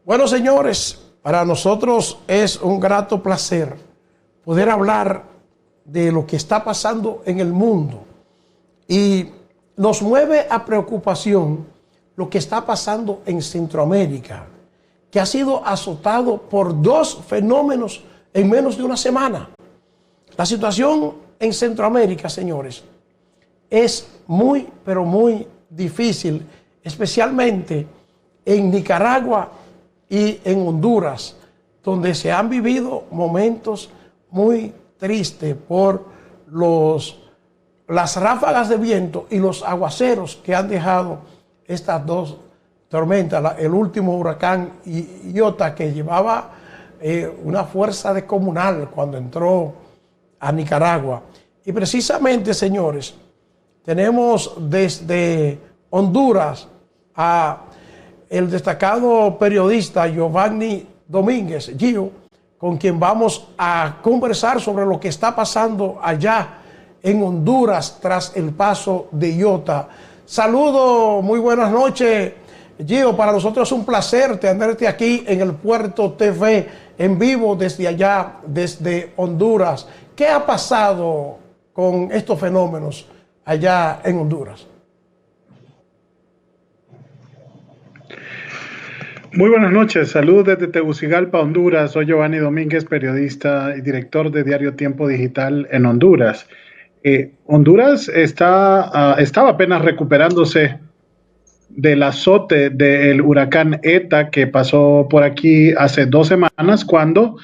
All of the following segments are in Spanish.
Bueno, señores, para nosotros es un grato placer poder hablar de lo que está pasando en el mundo. Y nos mueve a preocupación lo que está pasando en Centroamérica, que ha sido azotado por dos fenómenos en menos de una semana. La situación en Centroamérica, señores, es muy, pero muy difícil, especialmente en Nicaragua y en Honduras, donde se han vivido momentos muy tristes por las ráfagas de viento y los aguaceros que han dejado estas dos tormentas. El último huracán Iota, que llevaba una fuerza descomunal cuando entró a Nicaragua. Y precisamente, señores, tenemos desde Honduras a el destacado periodista Giovanni Domínguez, Gio, con quien vamos a conversar sobre lo que está pasando allá en Honduras tras el paso de Iota. Saludos, muy buenas noches, Gio. Para nosotros es un placer tenerte aquí en el Puerto TV en vivo desde allá, desde Honduras. ¿Qué ha pasado con estos fenómenos allá en Honduras? Muy buenas noches, saludos desde Tegucigalpa, Honduras. Soy Giovanni Domínguez, periodista y director de Diario Tiempo Digital en Honduras. Honduras estaba apenas recuperándose del azote del huracán ETA que pasó por aquí hace 2 semanas, cuando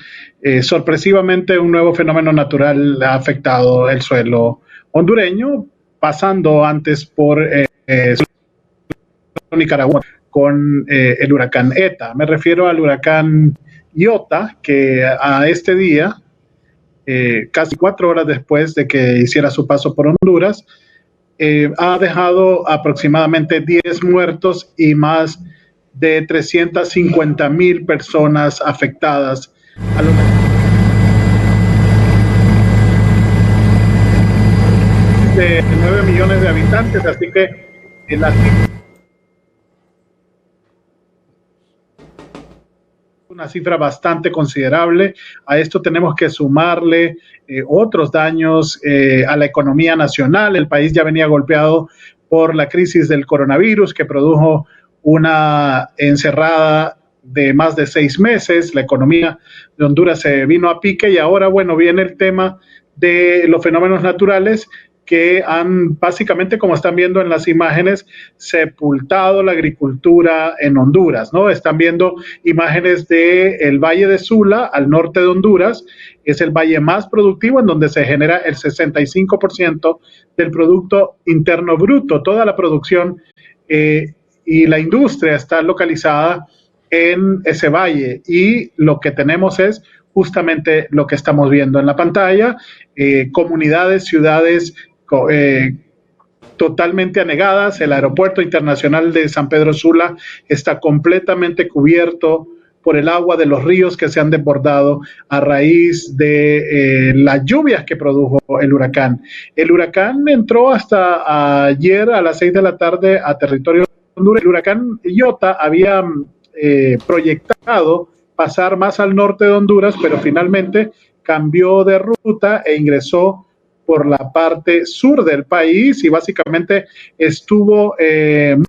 sorpresivamente un nuevo fenómeno natural ha afectado el suelo hondureño, pasando antes por Nicaragua con el huracán ETA. Me refiero al huracán Iota, que a este día, casi 4 horas después de que hiciera su paso por Honduras, ha dejado aproximadamente 10 muertos y más de 350,000 personas afectadas. De 9 millones de habitantes, así que la una cifra bastante considerable. A esto tenemos que sumarle otros daños a la economía nacional. El país ya venía golpeado por la crisis del coronavirus, que produjo una encerrada de más de 6 meses. La economía de Honduras se vino a pique y ahora, bueno, viene el tema de los fenómenos naturales que han básicamente, como están viendo en las imágenes, sepultado la agricultura en Honduras, ¿no? Están viendo imágenes del Valle de Sula, al norte de Honduras. Es el valle más productivo, en donde se genera el 65% del Producto Interno Bruto. Toda la producción y la industria está localizada en ese valle, y lo que tenemos es justamente lo que estamos viendo en la pantalla: comunidades, ciudades totalmente anegadas. El aeropuerto internacional de San Pedro Sula está completamente cubierto por el agua de los ríos que se han desbordado a raíz de las lluvias que produjo el huracán. El huracán entró hasta ayer a las 6 de la tarde a territorio de Honduras. El huracán Iota había proyectado pasar más al norte de Honduras, pero finalmente cambió de ruta e ingresó por la parte sur del país, y básicamente estuvo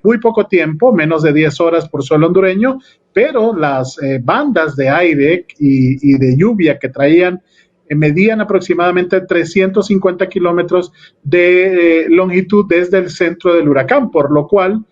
muy poco tiempo, menos de 10 horas por suelo hondureño, pero las bandas de aire y de lluvia que traían medían aproximadamente 350 kilómetros de longitud desde el centro del huracán, por lo cual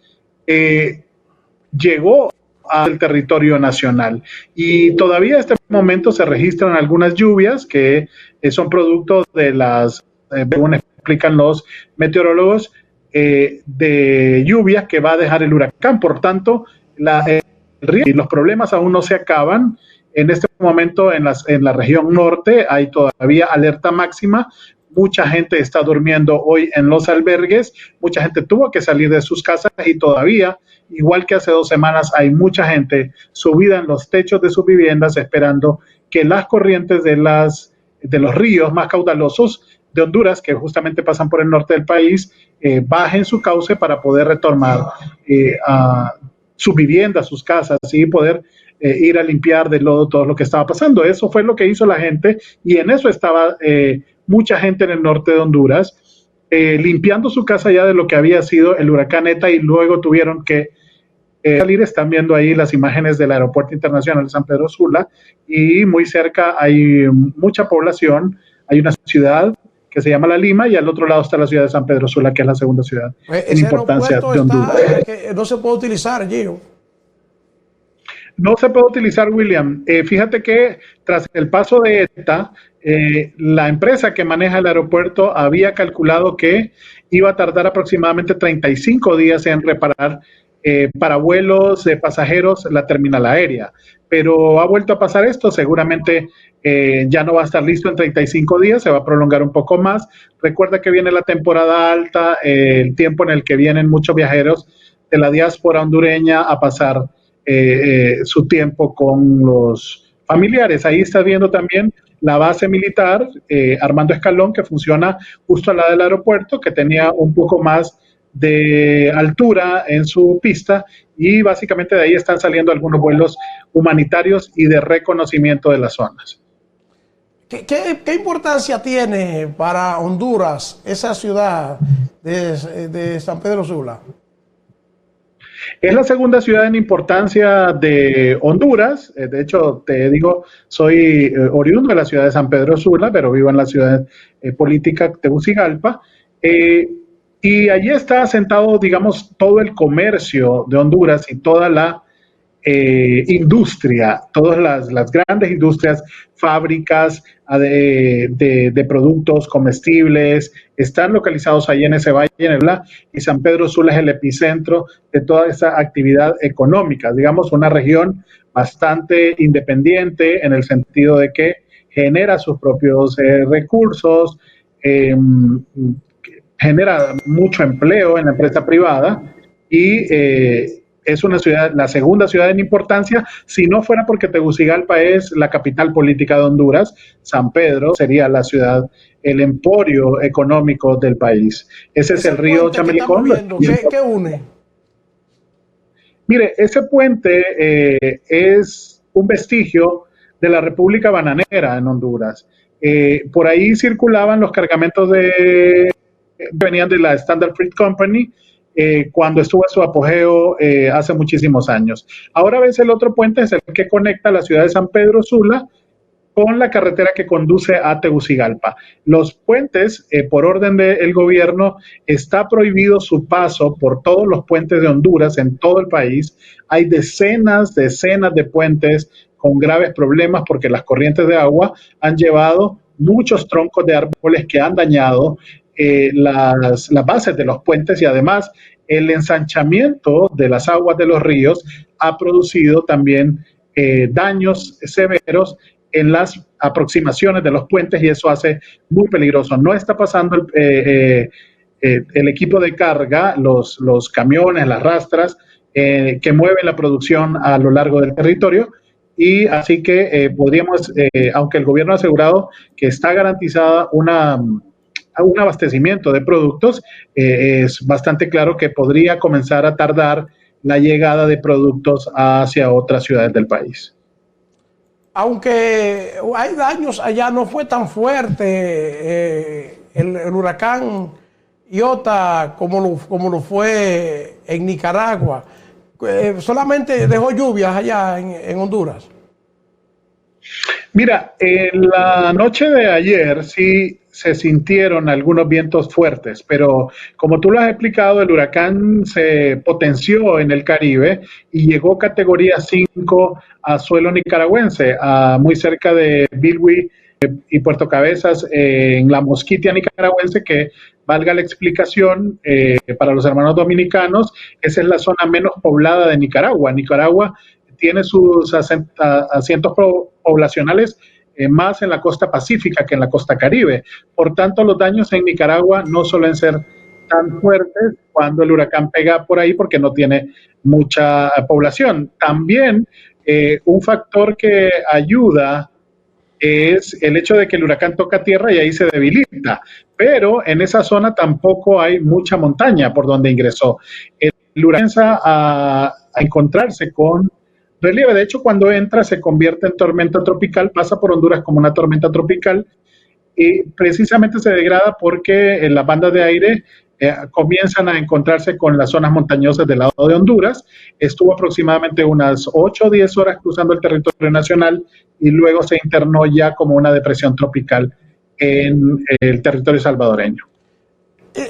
llegó al territorio nacional. Y todavía en este momento se registran algunas lluvias que son producto de las, según explican los meteorólogos, de lluvias que va a dejar el huracán. Por tanto, y los problemas aún no se acaban. En este momento en la región norte hay todavía alerta máxima. Mucha gente está durmiendo hoy en los albergues, mucha gente tuvo que salir de sus casas, y todavía, igual que hace 2 semanas, hay mucha gente subida en los techos de sus viviendas esperando que las corrientes de los ríos más caudalosos de Honduras, que justamente pasan por el norte del país, bajen su cauce para poder retomar a sus viviendas, sus casas, y poder ir a limpiar de lodo todo lo que estaba pasando. Eso fue lo que hizo la gente y en eso estaba mucha gente en el norte de Honduras, limpiando su casa ya de lo que había sido el huracán ETA y luego tuvieron que salir. Están viendo ahí las imágenes del aeropuerto internacional de San Pedro Sula y muy cerca hay mucha población, hay una ciudad que se llama La Lima y al otro lado está la ciudad de San Pedro Sula, que es la segunda ciudad en importancia de Honduras. Que no se puede utilizar, Gio. No se puede utilizar, William. Fíjate que tras el paso de ETA, la empresa que maneja el aeropuerto había calculado que iba a tardar aproximadamente 35 días en reparar para vuelos de pasajeros la terminal aérea. Pero ha vuelto a pasar esto, seguramente ya no va a estar listo en 35 días, se va a prolongar un poco más. Recuerda que viene la temporada alta, el tiempo en el que vienen muchos viajeros de la diáspora hondureña a pasar su tiempo con los familiares. Ahí estás viendo también la base militar Armando Escalón, que funciona justo al lado del aeropuerto, que tenía un poco más de altura en su pista y básicamente de ahí están saliendo algunos vuelos humanitarios y de reconocimiento de las zonas. ¿Qué importancia tiene para Honduras esa ciudad de San Pedro Sula? Es la segunda ciudad en importancia de Honduras. De hecho, te digo, soy oriundo de la ciudad de San Pedro Sula, pero vivo en la ciudad política de Tegucigalpa. Y allí está asentado, digamos, todo el comercio de Honduras y toda la industria, todas las grandes industrias, fábricas de productos comestibles, están localizados allí en ese valle, y San Pedro Sula es el epicentro de toda esa actividad económica, digamos, una región bastante independiente en el sentido de que genera sus propios recursos, genera mucho empleo en la empresa privada y es una ciudad, la segunda ciudad en importancia. Si no fuera porque Tegucigalpa es la capital política de Honduras, San Pedro sería la ciudad, el emporio económico del país. Ese es el río Chamelecón. ¿Qué une? Mire, ese puente es un vestigio de la República Bananera en Honduras. Por ahí circulaban los cargamentos venían de la Standard Fruit Company cuando estuvo en su apogeo hace muchísimos años. Ahora ves, el otro puente es el que conecta la ciudad de San Pedro Sula con la carretera que conduce a Tegucigalpa. Los puentes, por orden del gobierno, está prohibido su paso por todos los puentes de Honduras en todo el país. Hay decenas de puentes con graves problemas porque las corrientes de agua han llevado muchos troncos de árboles que han dañado las bases de los puentes y además el ensanchamiento de las aguas de los ríos ha producido también daños severos en las aproximaciones de los puentes y eso hace muy peligroso. No está pasando el equipo de carga, los camiones, las rastras que mueven la producción a lo largo del territorio. Y así que podríamos, aunque el gobierno ha asegurado que está garantizada un abastecimiento de productos, es bastante claro que podría comenzar a tardar la llegada de productos hacia otras ciudades del país. Aunque hay daños allá, no fue tan fuerte el huracán Iota como lo fue en Nicaragua. Solamente dejó lluvias allá en Honduras. Mira, en la noche de ayer sí se sintieron algunos vientos fuertes, pero como tú lo has explicado, el huracán se potenció en el Caribe y llegó categoría 5 a suelo nicaragüense, muy cerca de Bilwi y Puerto Cabezas, en la Mosquitia nicaragüense, que valga la explicación para los hermanos dominicanos, esa es la zona menos poblada de Nicaragua. Nicaragua tiene sus asientos poblacionales más en la costa pacífica que en la costa caribe. Por tanto, los daños en Nicaragua no suelen ser tan fuertes cuando el huracán pega por ahí porque no tiene mucha población. También un factor que ayuda es el hecho de que el huracán toca tierra y ahí se debilita, pero en esa zona tampoco hay mucha montaña por donde ingresó. El huracán comienza a encontrarse con relieve. De hecho, cuando entra se convierte en tormenta tropical, pasa por Honduras como una tormenta tropical y precisamente se degrada porque las bandas de aire comienzan a encontrarse con las zonas montañosas del lado de Honduras. Estuvo aproximadamente unas 8 o 10 horas cruzando el territorio nacional y luego se internó ya como una depresión tropical en el territorio salvadoreño.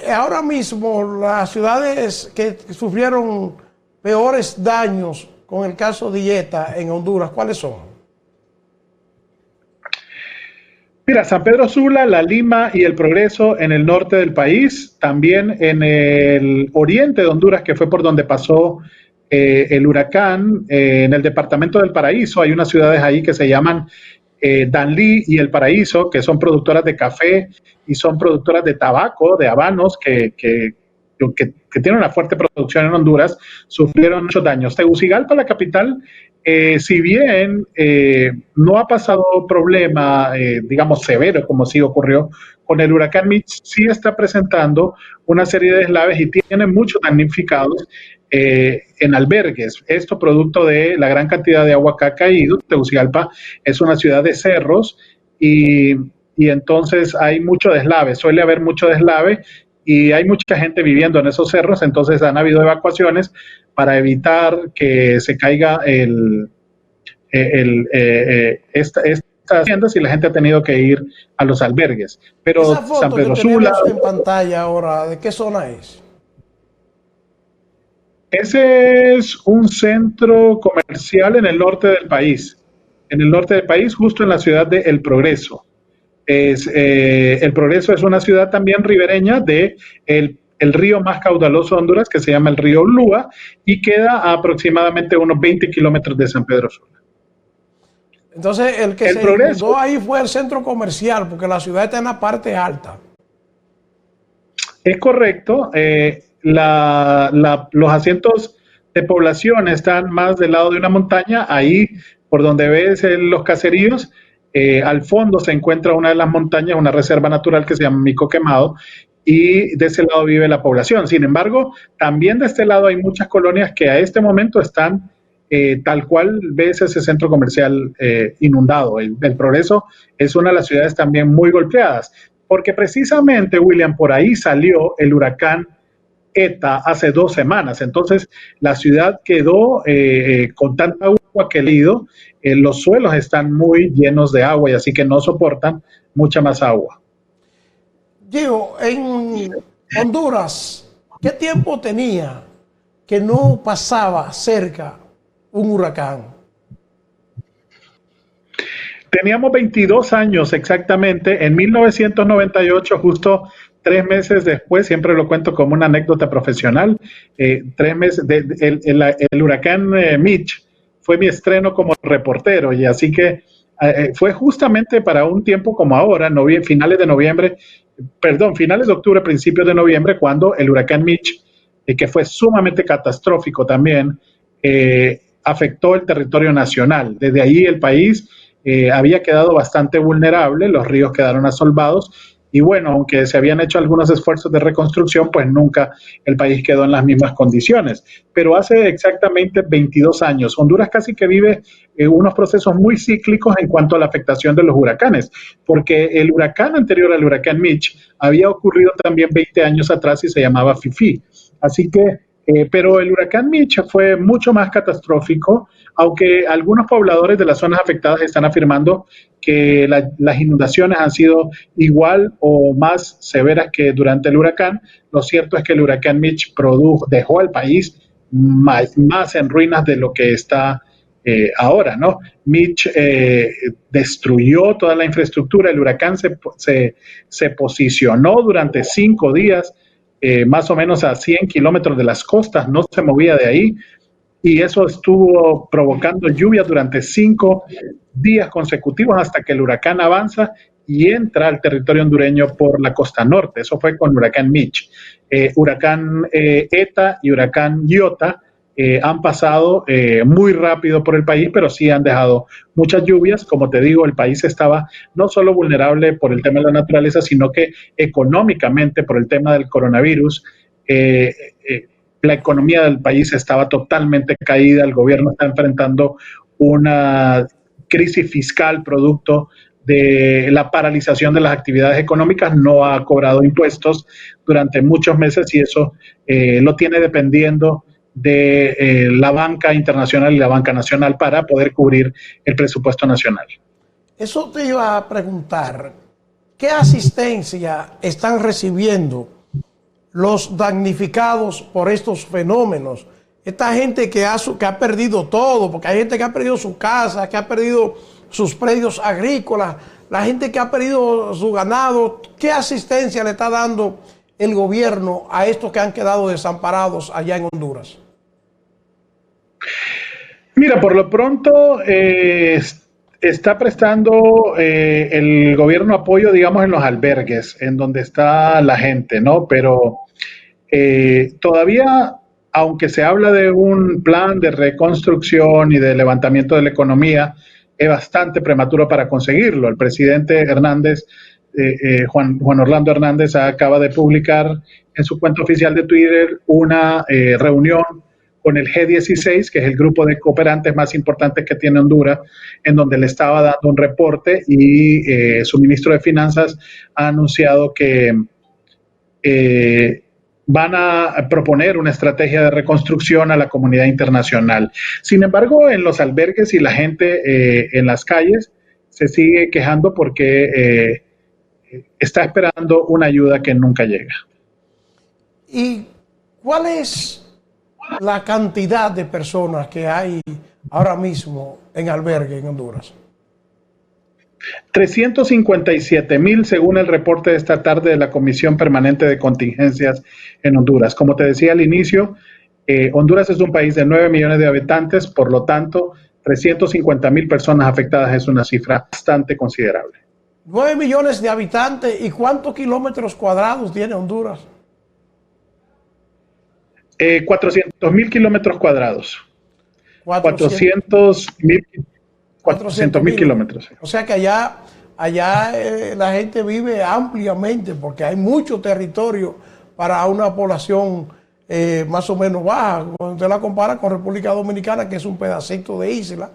Ahora mismo, las ciudades que sufrieron peores daños con el caso de Ieta en Honduras, ¿cuáles son? Mira, San Pedro Sula, La Lima y El Progreso en el norte del país, también en el oriente de Honduras, que fue por donde pasó el huracán, en el departamento del Paraíso, hay unas ciudades ahí que se llaman Danlí y El Paraíso, que son productoras de café y son productoras de tabaco, de habanos, que tienen una fuerte producción en Honduras, sufrieron muchos daños. Tegucigalpa, la capital, si bien no ha pasado problema, digamos, severo, como sí ocurrió con el huracán Mitch, sí está presentando una serie de deslaves y tiene muchos damnificados en albergues. Esto producto de la gran cantidad de agua que ha caído. Tegucigalpa es una ciudad de cerros y entonces hay mucho deslave, suele haber mucho deslave y hay mucha gente viviendo en esos cerros, entonces han habido evacuaciones para evitar que se caiga estas haciendas y la gente ha tenido que ir a los albergues. Pero esa foto San Pedro que Sula tenemos en pantalla ahora, ¿de qué zona es? ese es un centro comercial en el norte del país. En el norte del país, justo en la ciudad de El Progreso. El Progreso es una ciudad también ribereña de el río más caudaloso de Honduras, que se llama el río Lúa, y queda a aproximadamente unos 20 kilómetros de San Pedro Sula. Entonces, el que se inundó ahí fue el centro comercial, porque la ciudad está en la parte alta. Es correcto. Los asientos de población están más del lado de una montaña, ahí por donde ves los caseríos, al fondo se encuentra una de las montañas, una reserva natural que se llama Mico Quemado, y de ese lado vive la población. Sin embargo, también de este lado hay muchas colonias que a este momento están tal cual ves ese centro comercial inundado. El Progreso es una de las ciudades también muy golpeadas, porque precisamente, William, por ahí salió el huracán ETA hace 2 semanas. Entonces, la ciudad quedó con tanta agua que ha ido, los suelos están muy llenos de agua y así que no soportan mucha más agua. Diego, en Honduras, ¿qué tiempo tenía que no pasaba cerca un huracán? Teníamos 22 años exactamente, en 1998, justo 3 meses después, siempre lo cuento como una anécdota profesional, 3 meses, el huracán Mitch fue mi estreno como reportero y así que fue justamente para un tiempo como ahora, finales de octubre, principios de noviembre, cuando el huracán Mitch, que fue sumamente catastrófico también, afectó el territorio nacional. Desde ahí el país había quedado bastante vulnerable, los ríos quedaron asolvados y bueno, aunque se habían hecho algunos esfuerzos de reconstrucción, pues nunca el país quedó en las mismas condiciones. Pero hace exactamente 22 años, Honduras casi que vive unos procesos muy cíclicos en cuanto a la afectación de los huracanes, porque el huracán anterior al huracán Mitch había ocurrido también 20 años atrás y se llamaba Fifi. Así que pero el huracán Mitch fue mucho más catastrófico, aunque algunos pobladores de las zonas afectadas están afirmando que las inundaciones han sido igual o más severas que durante el huracán. Lo cierto es que el huracán Mitch dejó al país más en ruinas de lo que está ahora, ¿no? Mitch destruyó toda la infraestructura, el huracán se posicionó durante 5 días más o menos a 100 kilómetros de las costas, no se movía de ahí y eso estuvo provocando lluvias durante 5 días consecutivos hasta que el huracán avanza y entra al territorio hondureño por la costa norte. Eso fue con huracán Mitch. Huracán ETA y huracán Iota han pasado muy rápido por el país, pero sí han dejado muchas lluvias. Como te digo, el país estaba no solo vulnerable por el tema de la naturaleza, sino que económicamente por el tema del coronavirus. la economía del país estaba totalmente caída, el gobierno está enfrentando una crisis fiscal producto de la paralización de las actividades económicas, no ha cobrado impuestos durante muchos meses y eso lo tiene dependiendo de la banca internacional y la banca nacional para poder cubrir el presupuesto nacional. Eso te iba a preguntar, ¿qué asistencia están recibiendo los damnificados por estos fenómenos? Esta gente que ha perdido todo, porque hay gente que ha perdido su casa, que ha perdido sus predios agrícolas, la gente que ha perdido su ganado, ¿qué asistencia le está dando el gobierno a estos que han quedado desamparados allá en Honduras? Mira, por lo pronto está prestando el gobierno apoyo, digamos, en los albergues, en donde está la gente, ¿no? Pero todavía, aunque se habla de un plan de reconstrucción y de levantamiento de la economía, es bastante prematuro para conseguirlo. El presidente Hernández, Juan Orlando Hernández, acaba de publicar en su cuenta oficial de Twitter una reunión con el G16, que es el grupo de cooperantes más importantes que tiene Honduras, en donde le estaba dando un reporte y su ministro de Finanzas ha anunciado que van a proponer una estrategia de reconstrucción a la comunidad internacional. Sin embargo, en los albergues y la gente en las calles se sigue quejando porque está esperando una ayuda que nunca llega. ¿Y cuál es la cantidad de personas que hay ahora mismo en albergue en Honduras? 357,000 según el reporte de esta tarde de la Comisión Permanente de Contingencias en Honduras. Como te decía al inicio, Honduras es un país de 9 millones de habitantes, por lo tanto, 350,000 personas afectadas es una cifra bastante considerable. 9 millones de habitantes, ¿y cuántos kilómetros cuadrados tiene Honduras? 400,000 kilómetros cuadrados. 400,000 kilómetros. O sea que allá la gente vive ampliamente porque hay mucho territorio para una población más o menos baja. Cuando usted la compara con República Dominicana, que es un pedacito de isla,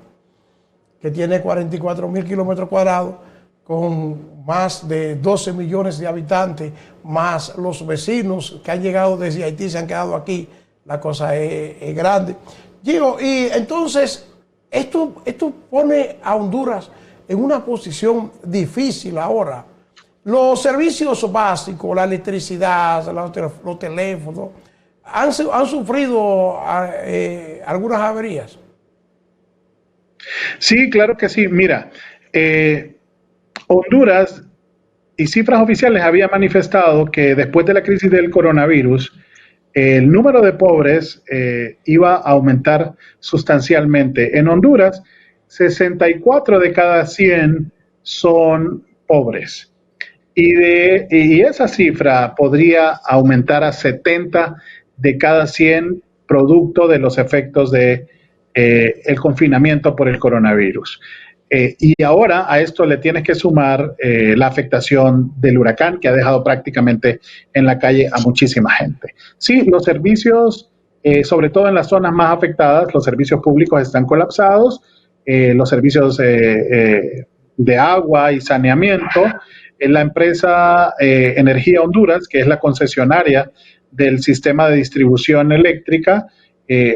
que tiene 44,000 kilómetros cuadrados, con más de 12 millones de habitantes, más los vecinos que han llegado desde Haití, se han quedado aquí, la cosa es grande. Digo, y entonces esto pone a Honduras en una posición difícil ahora. Los servicios básicos, la electricidad, los teléfonos, han sufrido algunas averías. Sí, claro que sí. Mira, Honduras y cifras oficiales había manifestado que después de la crisis del coronavirus, el número de pobres iba a aumentar sustancialmente. En Honduras, 64 de cada 100 son pobres. Y esa cifra podría aumentar a 70 de cada 100 producto de los efectos de el confinamiento por el coronavirus. Y ahora a esto le tienes que sumar la afectación del huracán que ha dejado prácticamente en la calle a muchísima gente. Sí, los servicios, sobre todo en las zonas más afectadas, los servicios públicos están colapsados, los servicios de agua y saneamiento. La empresa Energía Honduras, que es la concesionaria del sistema de distribución eléctrica,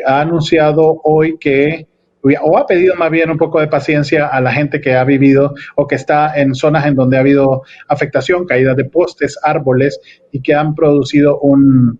ha anunciado hoy que o ha pedido más bien un poco de paciencia a la gente que ha vivido o que está en zonas en donde ha habido afectación, caídas de postes, árboles y que han producido una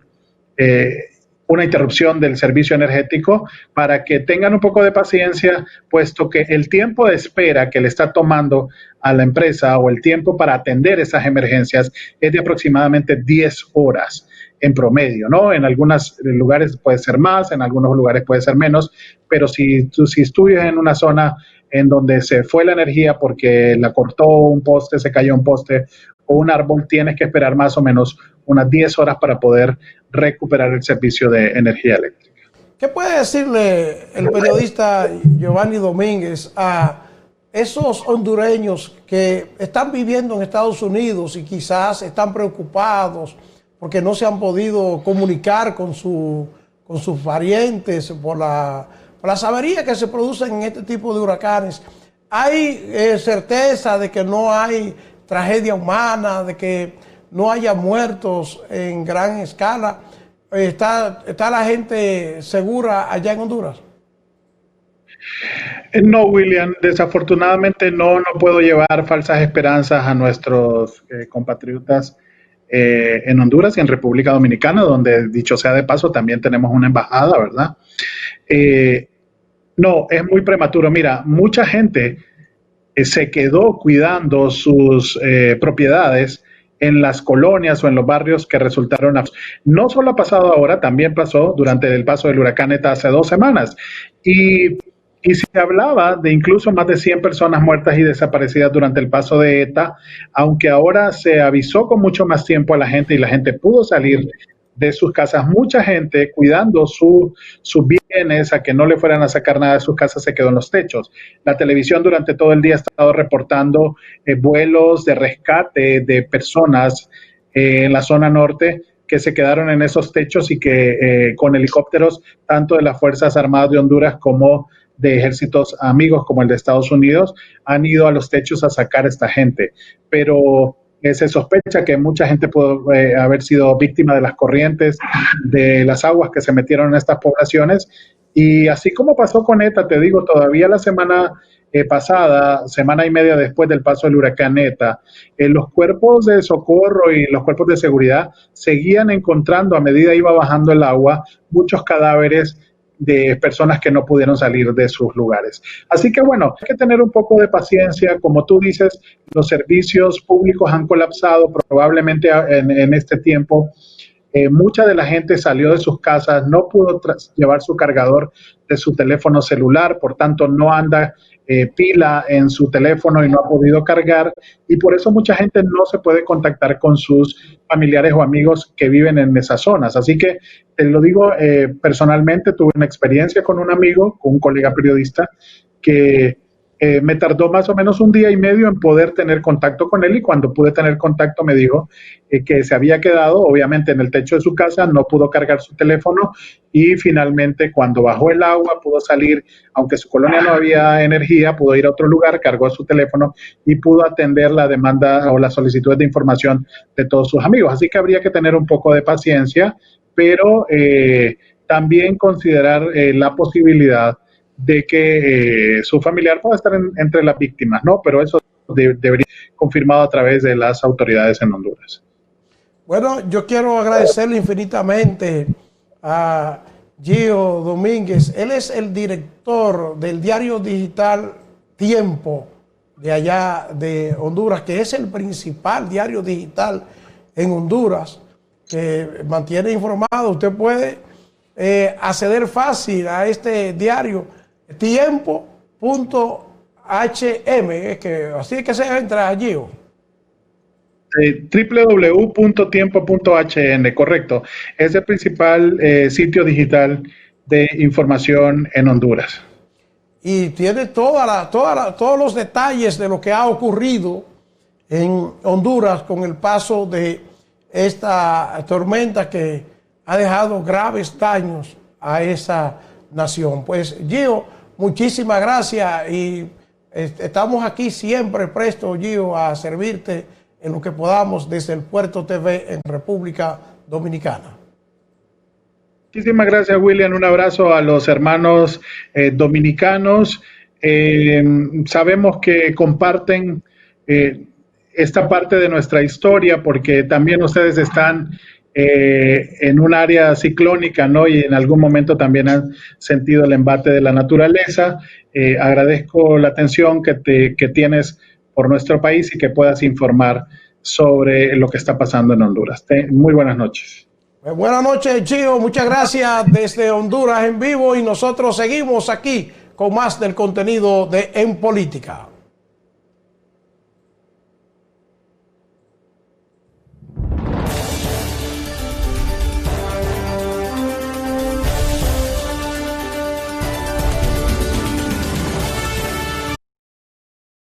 interrupción del servicio energético, para que tengan un poco de paciencia, puesto que el tiempo de espera que le está tomando a la empresa o el tiempo para atender esas emergencias es de aproximadamente 10 horas en promedio, ¿no? En algunos lugares puede ser más, en algunos lugares puede ser menos, pero si tú vives en una zona en donde se fue la energía porque la cortó un poste, se cayó un poste o un árbol, tienes que esperar más o menos unas 10 horas para poder recuperar el servicio de energía eléctrica. ¿Qué puede decirle el periodista Giovanni Domínguez a esos hondureños que están viviendo en Estados Unidos y quizás están preocupados porque no se han podido comunicar con su con sus parientes por las averías que se producen en este tipo de huracanes. ¿Hay certeza de que no hay tragedia humana, de que no haya muertos en gran escala? ¿Está la gente segura allá en Honduras? No, William, desafortunadamente no puedo llevar falsas esperanzas a nuestros compatriotas en Honduras y en República Dominicana, donde, dicho sea de paso, también tenemos una embajada, ¿verdad? No, es muy prematuro. Mira, mucha gente se quedó cuidando sus propiedades en las colonias o en los barrios que resultaron. No solo ha pasado ahora, también pasó durante el paso del huracán ETA hace 2 semanas. Y se hablaba de incluso más de 100 personas muertas y desaparecidas durante el paso de ETA, aunque ahora se avisó con mucho más tiempo a la gente y la gente pudo salir de sus casas. Mucha gente cuidando sus bienes, a que no le fueran a sacar nada de sus casas, se quedó en los techos. La televisión durante todo el día ha estado reportando vuelos de rescate de personas en la zona norte que se quedaron en esos techos y que con helicópteros, tanto de las Fuerzas Armadas de Honduras como de ejércitos amigos como el de Estados Unidos, han ido a los techos a sacar a esta gente. Pero se sospecha que mucha gente pudo haber sido víctima de las corrientes, de las aguas que se metieron en estas poblaciones. Y así como pasó con ETA, te digo, todavía la semana pasada, semana y media después del paso del huracán ETA, los cuerpos de socorro y los cuerpos de seguridad seguían encontrando, a medida iba bajando el agua, muchos cadáveres de personas que no pudieron salir de sus lugares. Así que bueno, hay que tener un poco de paciencia. Como tú dices, los servicios públicos han colapsado probablemente en este tiempo. Mucha de la gente salió de sus casas, no pudo llevar su cargador de su teléfono celular, por tanto no anda pila en su teléfono y no ha podido cargar, y por eso mucha gente no se puede contactar con sus familiares o amigos que viven en esas zonas. Así que te lo digo personalmente, tuve una experiencia con un amigo, con un colega periodista, que me tardó más o menos 1 día y medio en poder tener contacto con él, y cuando pude tener contacto me dijo que se había quedado obviamente en el techo de su casa, no pudo cargar su teléfono, y finalmente cuando bajó el agua pudo salir, aunque su colonia no había energía, pudo ir a otro lugar, cargó su teléfono y pudo atender la demanda o las solicitudes de información de todos sus amigos. Así que habría que tener un poco de paciencia, pero también considerar la posibilidad de que su familiar pueda estar entre las víctimas, ¿no? Pero eso debería ser confirmado a través de las autoridades en Honduras. Bueno, yo quiero agradecerle infinitamente a Gio Domínguez. Él es el director del diario digital Tiempo de allá de Honduras, que es el principal diario digital en Honduras, que mantiene informado. Usted puede acceder fácil a este diario tiempo.hm, así es que se entra allí. www.tiempo.hn, correcto. Es el principal sitio digital de información en Honduras. Y tiene todos los detalles de lo que ha ocurrido en Honduras con el paso de esta tormenta que ha dejado graves daños a esa nación. Pues Gio, muchísimas gracias, y estamos aquí siempre prestos, Gio, a servirte en lo que podamos desde el Puerto TV en República Dominicana. Muchísimas gracias, William. Un abrazo a los hermanos dominicanos. Sabemos que comparten esta parte de nuestra historia, porque también ustedes están en un área ciclónica, ¿no? Y en algún momento también han sentido el embate de la naturaleza. Agradezco la atención que tienes por nuestro país y que puedas informar sobre lo que está pasando en Honduras. Muy buenas noches. Buenas noches, Gio. Muchas gracias desde Honduras en vivo, y nosotros seguimos aquí con más del contenido de En Política.